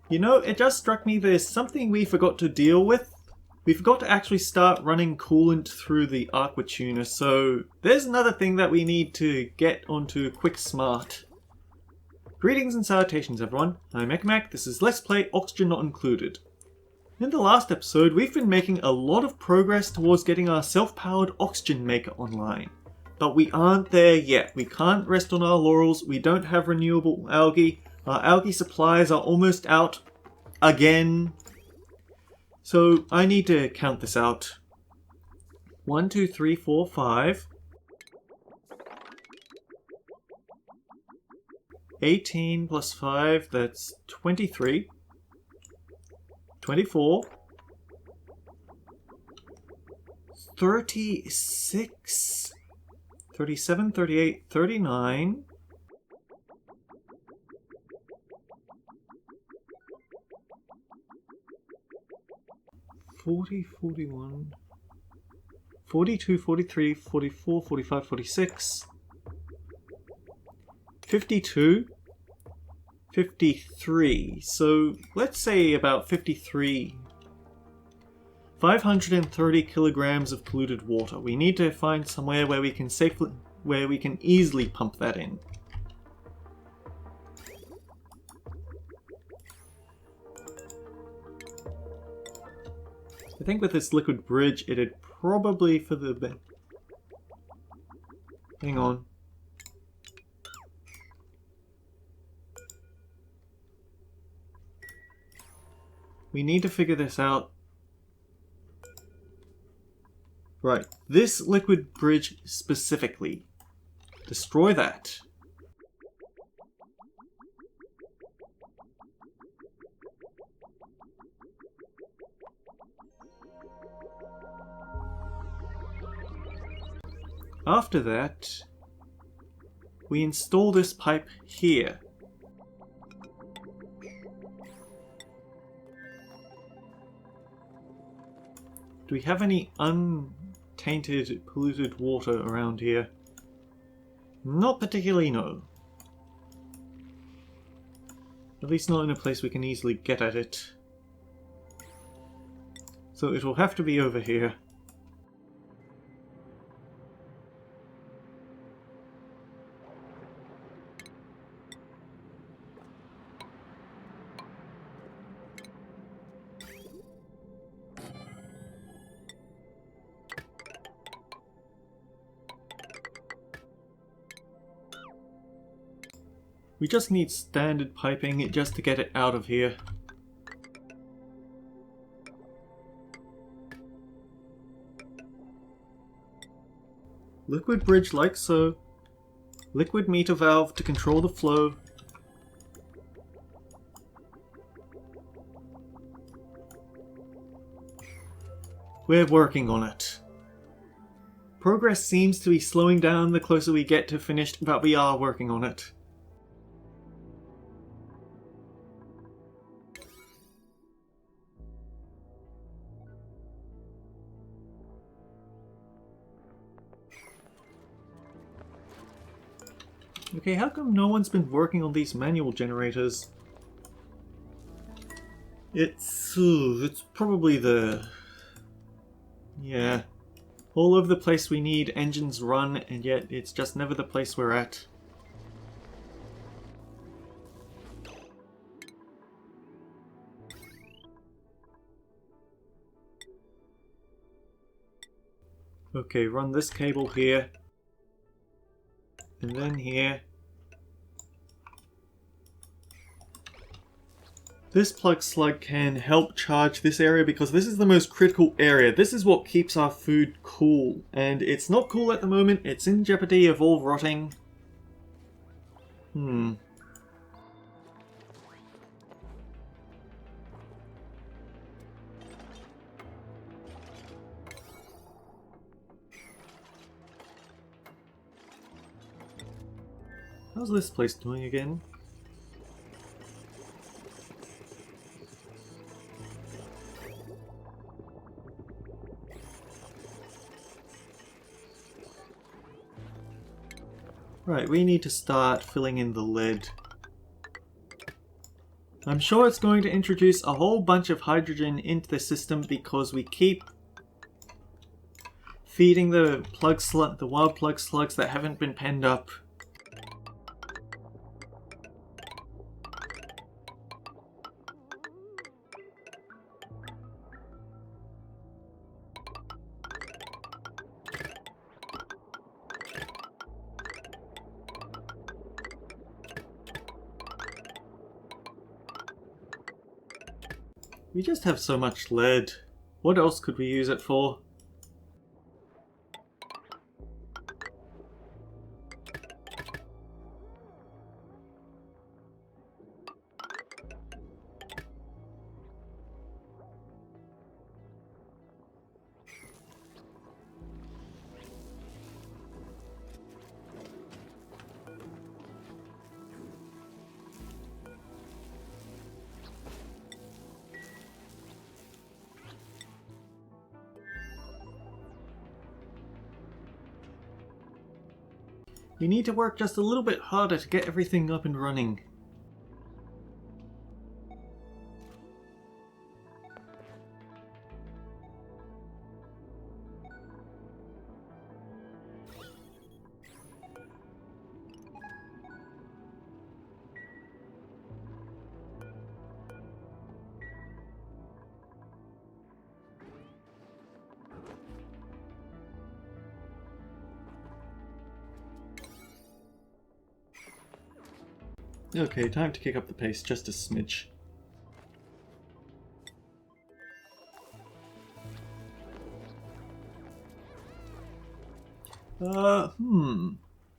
You know, it just struck me there's something we forgot to deal with. We forgot to actually start running coolant through the aqua tuner, so there's another thing that we need to get onto quick smart. Greetings and salutations everyone, I'm Ekmac, this is Let's Play Oxygen Not Included. In the last episode, we've been making a lot of progress towards getting our self-powered oxygen maker online. But we aren't there yet. We can't rest on our laurels, we don't have renewable algae, our algae supplies are almost out again. So I need to count this out. 1, 2, 3, 4, 5. 18 plus 5, that's 23. 24. 36. 37, 38, 39. 40, 41, 42, 43, 44, 45, 46, 52, 53. So let's say about 53. 530 kilograms of polluted water. We need to find somewhere where we can easily pump that in. I think with this liquid bridge, it'd probably for the... Hang on. We need to figure this out. Right, this liquid bridge specifically. Destroy that. After that, we install this pipe here. Do we have any untainted, polluted water around here? Not particularly, no. At least not in a place we can easily get at it. So it will have to be over here. We just need standard piping just to get it out of here. Liquid bridge like so. Liquid meter valve to control the flow. We're working on it. Progress seems to be slowing down the closer we get to finished, but we are working on it. Okay, how come no one's been working on these manual generators? It's probably the... Yeah. All over the place we need engines run, and yet it's just never the place we're at. Okay, run this cable here. And then here. This plug slug can help charge this area because this is the most critical area. This is what keeps our food cool. And it's not cool at the moment. It's in jeopardy of all rotting. How's this place doing again? Right, we need to start filling in the lead. I'm sure it's going to introduce a whole bunch of hydrogen into the system because we keep feeding the wild plug slugs that haven't been penned up. We just have so much lead. What else could we use it for? We need to work just a little bit harder to get everything up and running. Okay, time to kick up the pace just a smidge.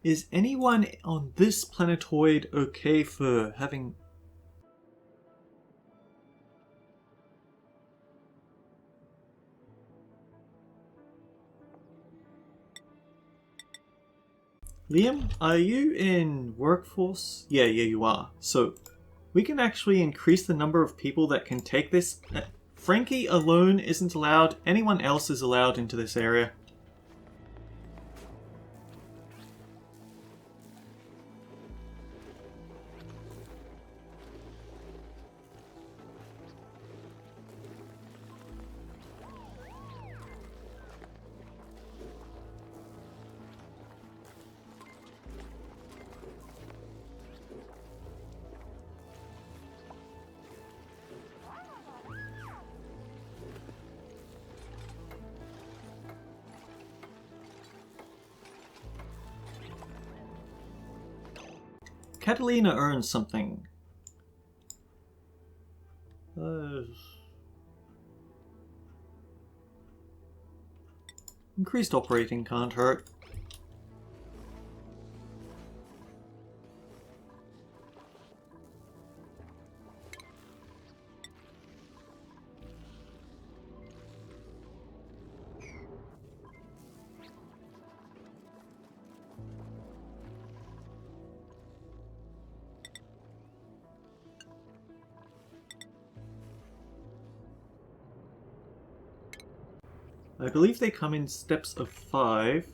Is anyone on this planetoid okay for having... Liam, are you in workforce? Yeah, you are. So, we can actually increase the number of people that can take this. Frankie alone isn't allowed. Anyone else is allowed into this area. Catalina earns something. Increased operating can't hurt. I believe they come in steps of 5.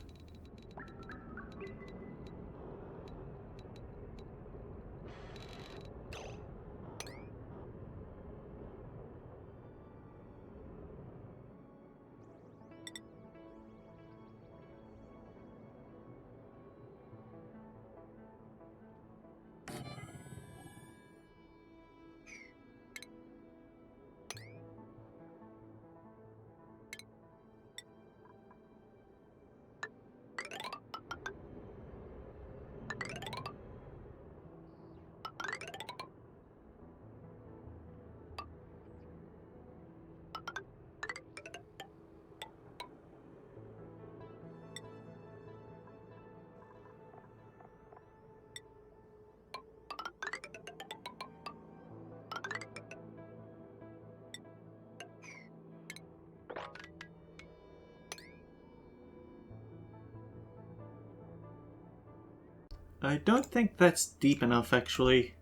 I don't think that's deep enough, actually.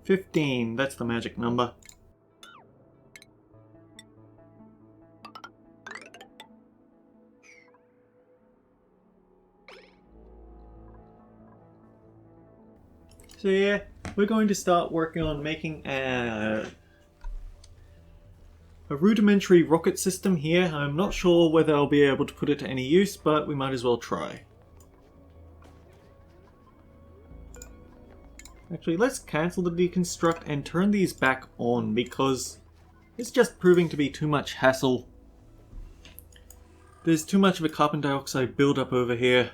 $15, that's the magic number. So yeah, we're going to start working on making a rudimentary rocket system here. I'm not sure whether I'll be able to put it to any use, but we might as well try. Actually, let's cancel the deconstruct and turn these back on because it's just proving to be too much hassle. There's too much of a carbon dioxide buildup over here.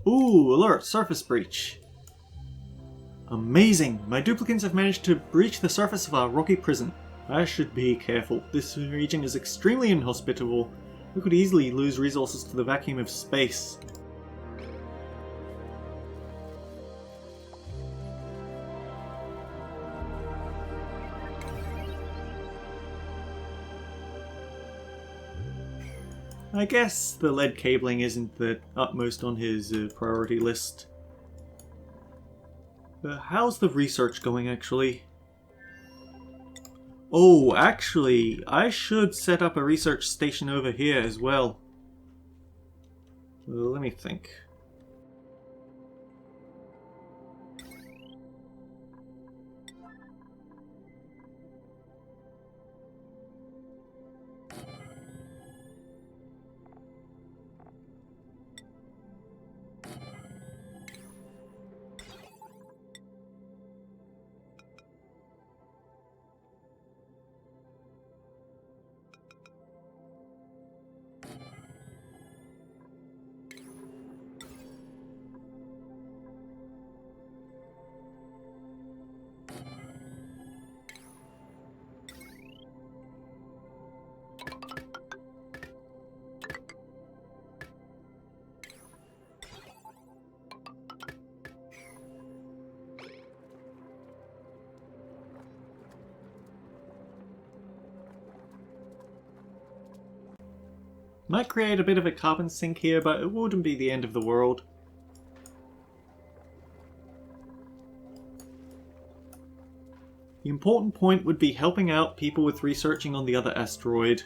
Ooh, alert, surface breach. Amazing! My duplicants have managed to breach the surface of our rocky prison. I should be careful. This region is extremely inhospitable. We could easily lose resources to the vacuum of space. I guess the lead cabling isn't the utmost on his priority list. How's the research going, actually? Oh, actually, I should set up a research station over here as well. Let me think. Might create a bit of a carbon sink here, but it wouldn't be the end of the world. The important point would be helping out people with researching on the other asteroid.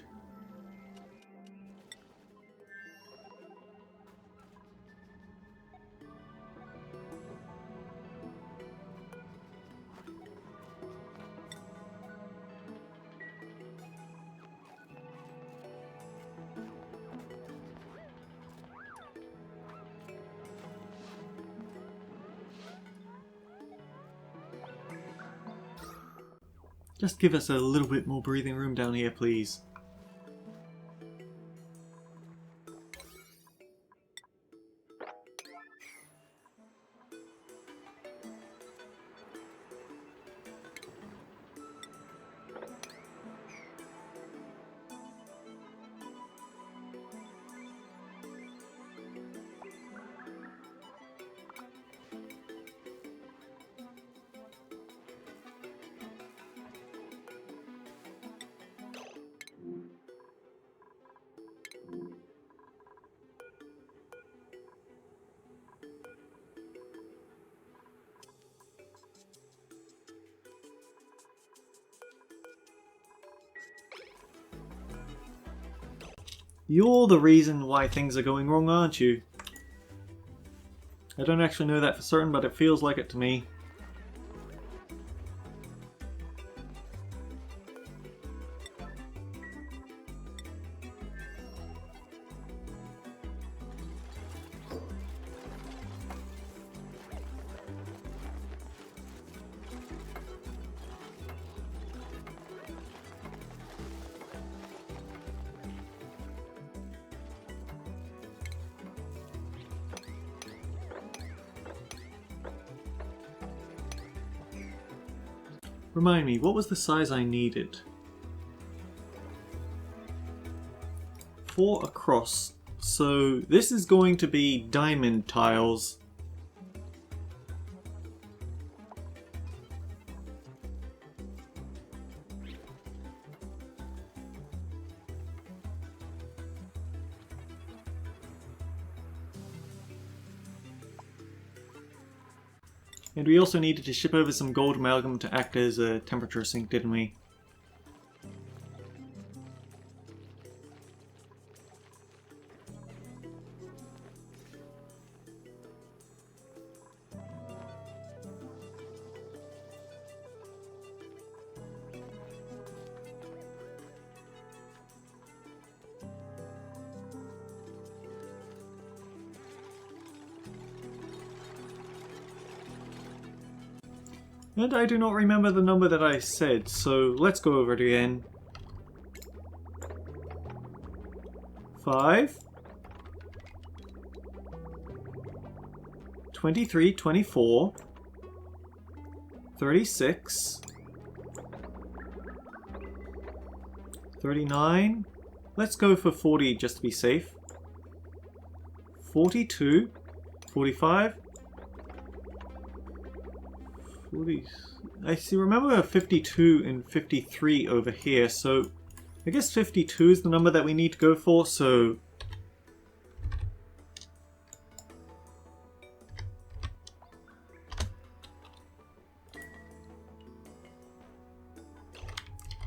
Just give us a little bit more breathing room down here, please. You're the reason why things are going wrong, aren't you? I don't actually know that for certain, but it feels like it to me. Remind me, what was the size I needed? 4 across. So this is going to be diamond tiles. And we also needed to ship over some gold amalgam to act as a temperature sink, didn't we? And I do not remember the number that I said, so let's go over it again. 5, 23, 24, 36, 39, let's go for 40 just to be safe, 42, 45, 40. I see. Remember 52 and 53 over here, so I guess 52 is the number that we need to go for, so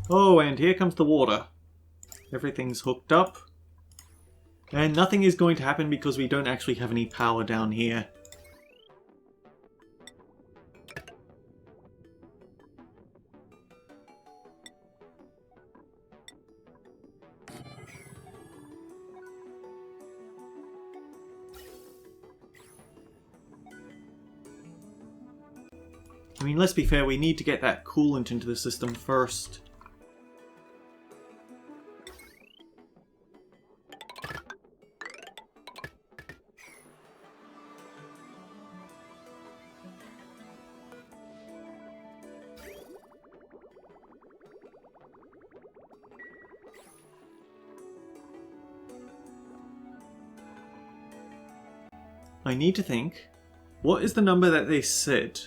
oh, and here comes the water. Everything's hooked up. And nothing is going to happen because we don't actually have any power down here. I mean, let's be fair, we need to get that coolant into the system first. I need to think, what is the number that they said?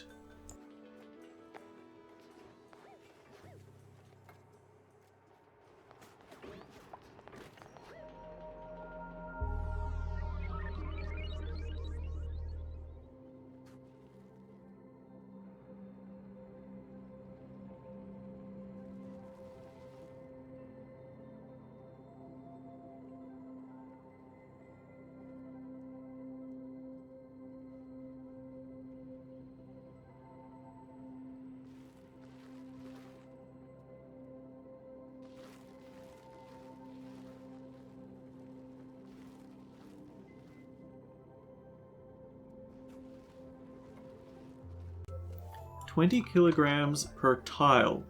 "20 kilograms per tile."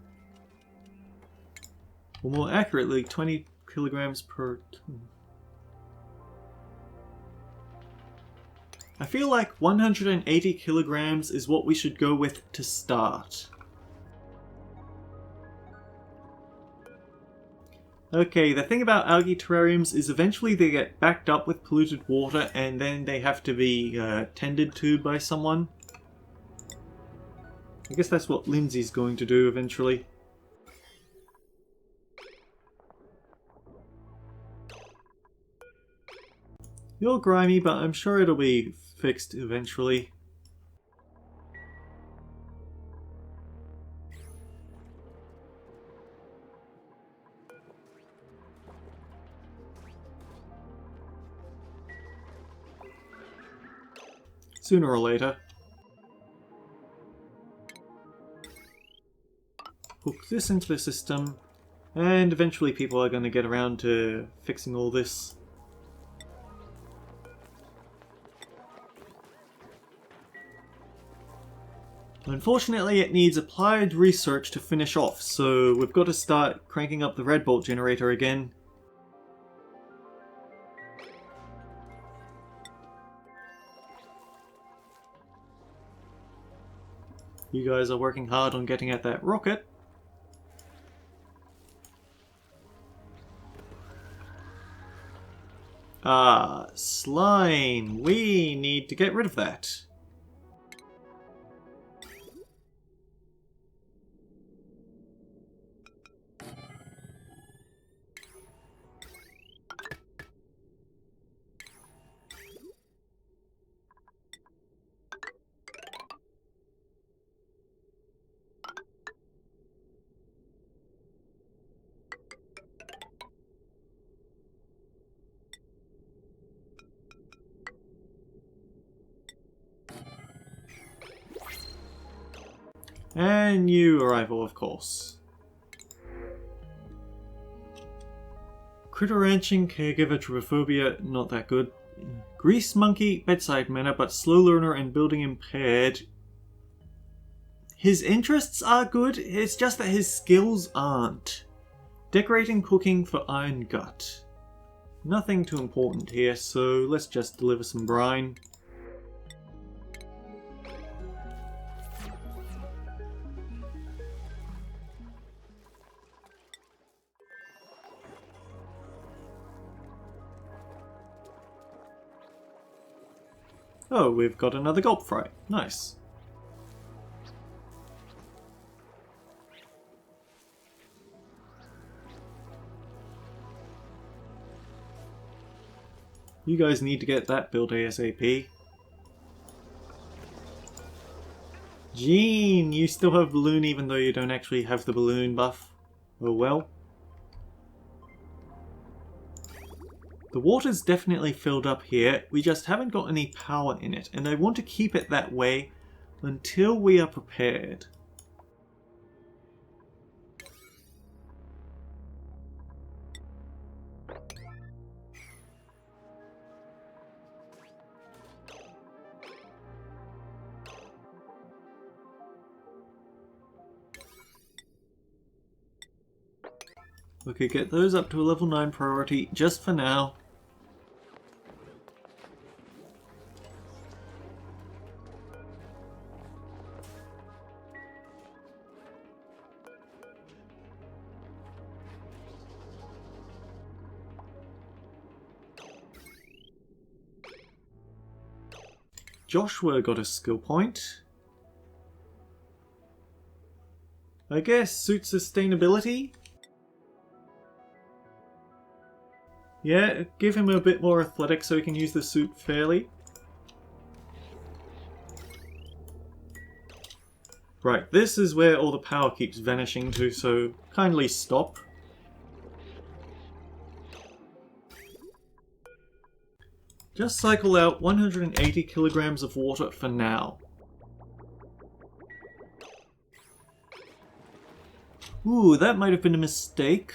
Or more accurately, 20 kilograms per... I feel like 180 kilograms is what we should go with to start. Okay, the thing about algae terrariums is eventually they get backed up with polluted water and then they have to be tended to by someone. I guess that's what Lindsay's going to do eventually. You're grimy, but I'm sure it'll be fixed eventually. Sooner or later. Hook this into the system, and eventually people are going to get around to fixing all this. Unfortunately, it needs applied research to finish off, so we've got to start cranking up the red bolt generator again. You guys are working hard on getting at that rocket. Ah, slime. We need to get rid of that. And new arrival, of course. Critter ranching, caregiver, trypophobia, not that good. Grease monkey, bedside manner, but slow learner and building impaired. His interests are good, it's just that his skills aren't. Decorating, cooking for iron gut. Nothing too important here, so let's just deliver some brine. Oh, we've got another gulp fry. Nice. You guys need to get that built ASAP. Gene, you still have balloon even though you don't actually have the balloon buff. Oh well. The water's definitely filled up here, we just haven't got any power in it, and I want to keep it that way until we are prepared. Okay, get those up to a level 9 priority just for now. Joshua got a skill point. I guess suit sustainability? Yeah, give him a bit more athletic so he can use the suit fairly. Right, this is where all the power keeps vanishing to, so kindly stop. Just cycle out 180 kilograms of water for now. Ooh, that might have been a mistake.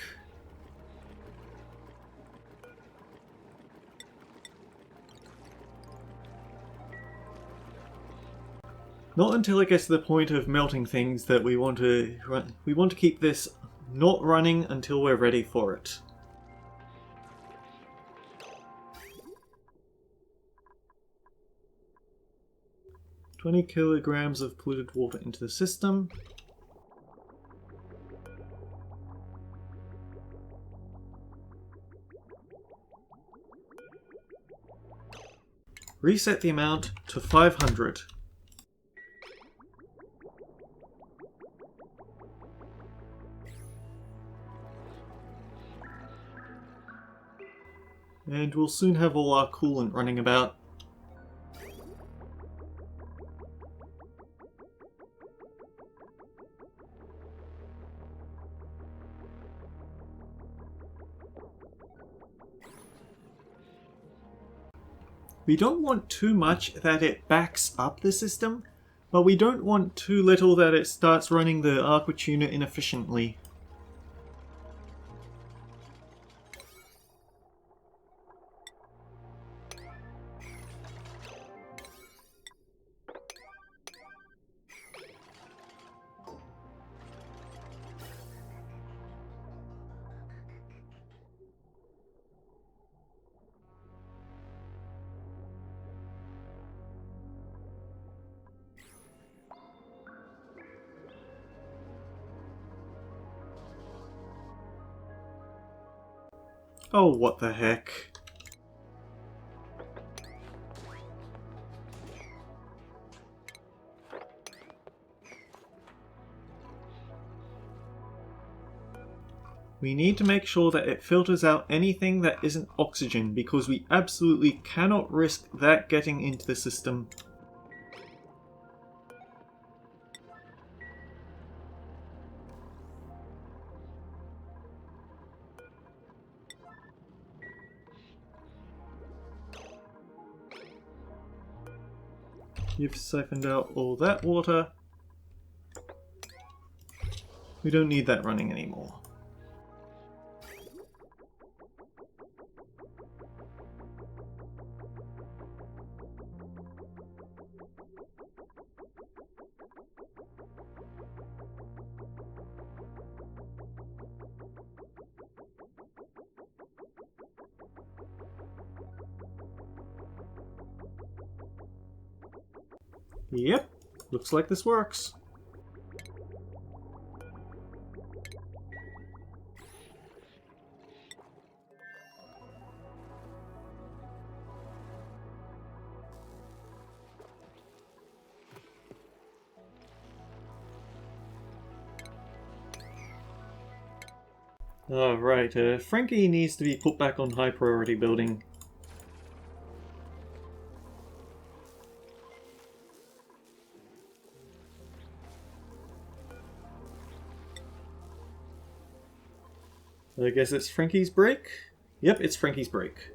Not until it gets to the point of melting things that we want to run. We want to keep this not running until we're ready for it. "20 kilograms of polluted water into the system. Reset the amount to 500. And we'll soon have all our coolant running about. We don't want too much that it backs up the system, but we don't want too little that it starts running the aqua tuner inefficiently. Oh, what the heck. We need to make sure that it filters out anything that isn't oxygen, because we absolutely cannot risk that getting into the system. You've siphoned out all that water. We don't need that running anymore. Yep, looks like this works. Alright, Frankie needs to be put back on high priority building. I guess it's Frankie's break? Yep, it's Frankie's break.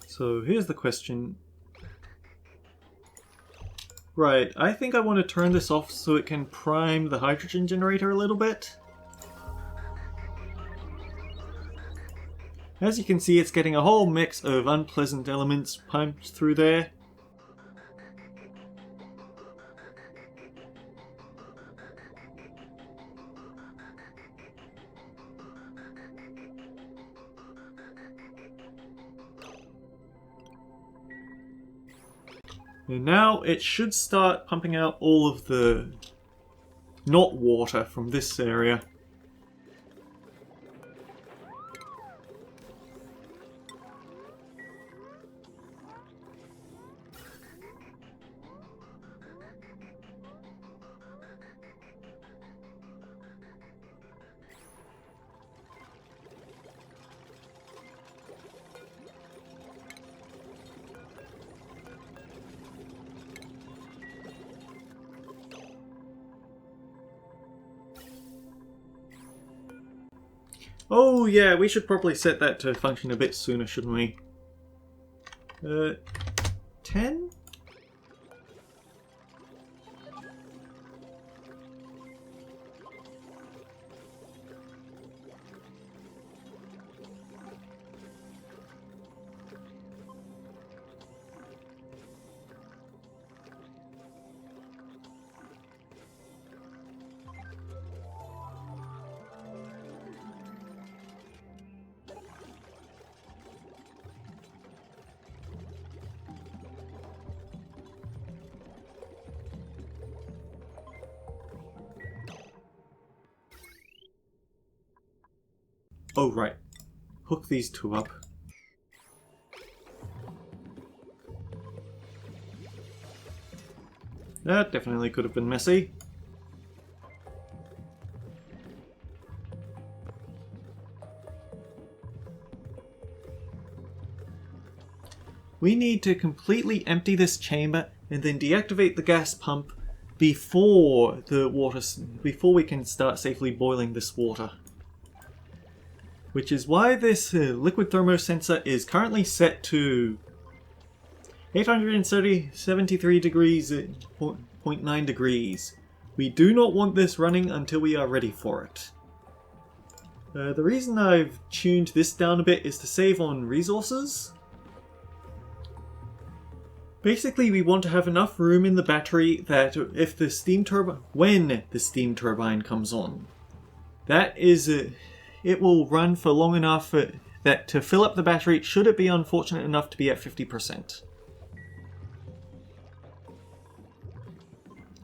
So here's the question. Right, I think I want to turn this off so it can prime the hydrogen generator a little bit. As you can see, it's getting a whole mix of unpleasant elements pumped through there. And now it should start pumping out all of the not water from this area. Oh yeah, we should probably set that to function a bit sooner, shouldn't we? 10? Oh right, hook these two up. That definitely could have been messy. We need to completely empty this chamber and then deactivate the gas pump before we can start safely boiling this water. Which is why this liquid thermosensor is currently set to 873 degrees, 0.9 degrees. We do not want this running until we are ready for it. The reason I've tuned this down a bit is to save on resources. Basically, we want to have enough room in the battery that if the steam turbine, when the steam turbine comes on, that is, it will run for long enough that to fill up the battery, should it be unfortunate enough to be at 50%.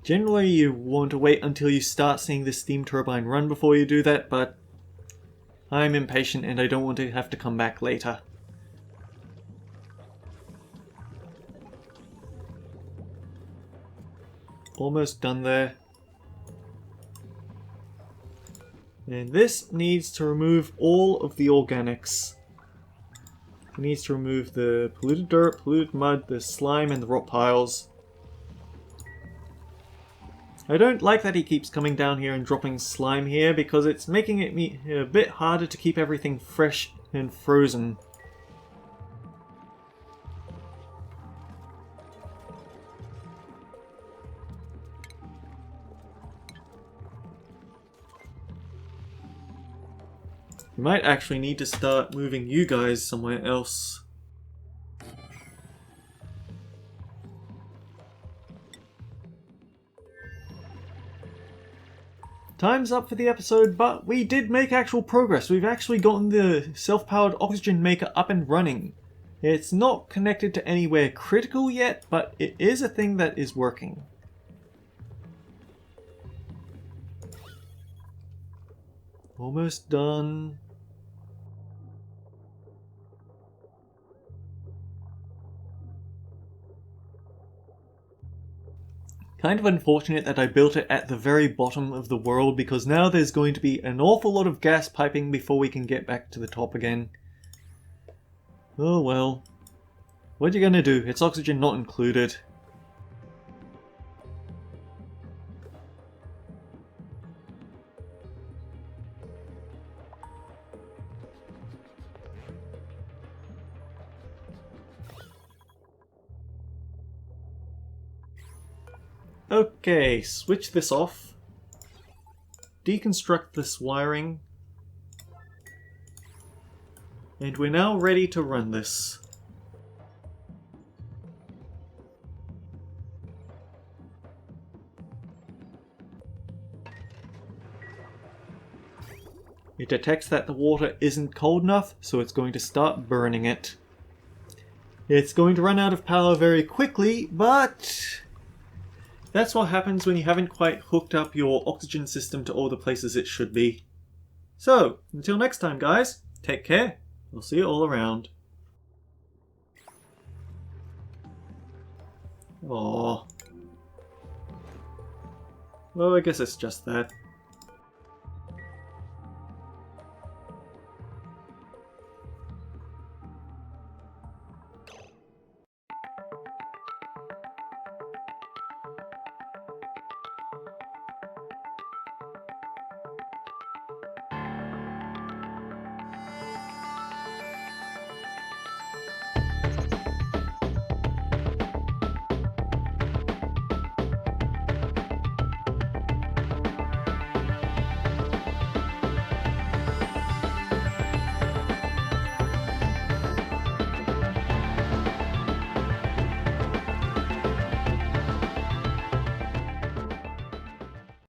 Generally, you want to wait until you start seeing the steam turbine run before you do that, but I'm impatient and I don't want to have to come back later. Almost done there. And this needs to remove all of the organics. It needs to remove the polluted dirt, polluted mud, the slime, and the rock piles. I don't like that he keeps coming down here and dropping slime here because it's making it a bit harder to keep everything fresh and frozen. We might actually need to start moving you guys somewhere else. Time's up for the episode, but we did make actual progress. We've actually gotten the self-powered oxygen maker up and running. It's not connected to anywhere critical yet, but it is a thing that is working. Almost done. Kind of unfortunate that I built it at the very bottom of the world because now there's going to be an awful lot of gas piping before we can get back to the top again. Oh well. What are you gonna do? It's oxygen not included. Okay, switch this off. Deconstruct this wiring. And we're now ready to run this. It detects that the water isn't cold enough, so it's going to start burning it. It's going to run out of power very quickly, but that's what happens when you haven't quite hooked up your oxygen system to all the places it should be. So, until next time guys, take care. We'll see you all around. Aww. Well, I guess it's just that.